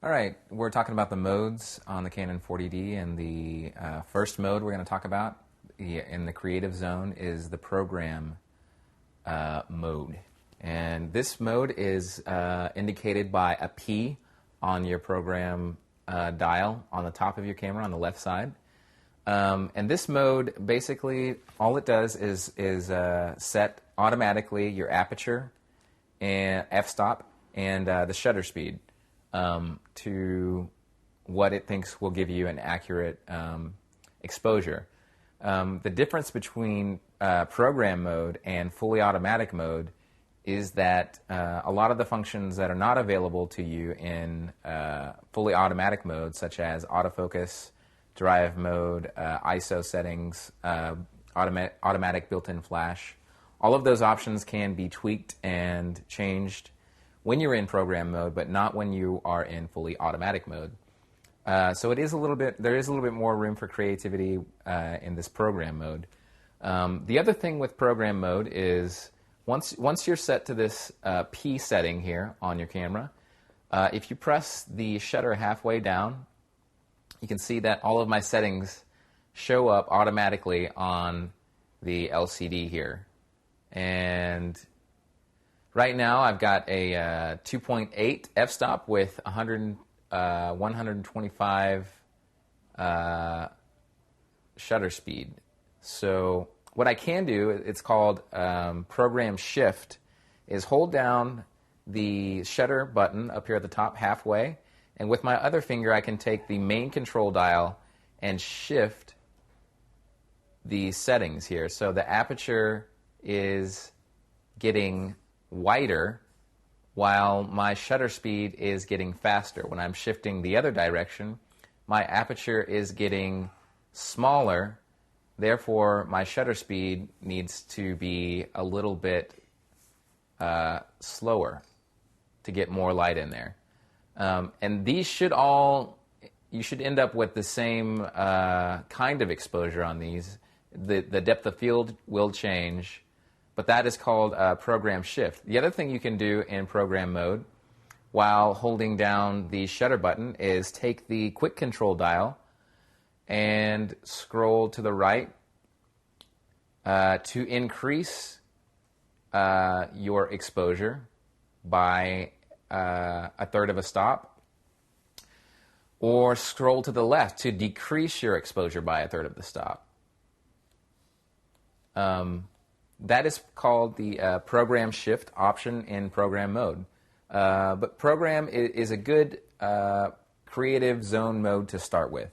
All right, we're talking about the modes on the Canon 40D, and the first mode we're going to talk about in the creative zone is the program mode. And this mode is indicated by a P on your program dial on the top of your camera on the left side. And this mode, basically, all it does is set automatically your aperture and f-stop and the shutter speed to what it thinks will give you an accurate exposure. The difference between program mode and fully automatic mode is that a lot of the functions that are not available to you in fully automatic mode, such as autofocus, drive mode, ISO settings, automatic built-in flash, all of those options can be tweaked and changed when you're in program mode, but not when you are in fully automatic mode. So there is a little bit more room for creativity in this program mode. The other thing with program mode is once you're set to this P setting here on your camera, if you press the shutter halfway down, you can see that all of my settings show up automatically on the LCD here. And right now I've got a 2.8 f-stop with 125 shutter speed. So what I can do, it's called program shift, is hold down the shutter button up here at the top halfway, and with my other finger I can take the main control dial and shift the settings here. So the aperture is getting wider while my shutter speed is getting faster. When I'm shifting the other direction, my aperture is getting smaller, therefore my shutter speed needs to be a little bit slower to get more light in there. And these should you should end up with the same kind of exposure on these. The depth of field will change, but that is called program shift. The other thing you can do in program mode while holding down the shutter button is take the quick control dial and scroll to the right to increase your exposure by a third of a stop, or scroll to the left to decrease your exposure by a third of the stop. That is called the program shift option in program mode. But program is a good creative zone mode to start with.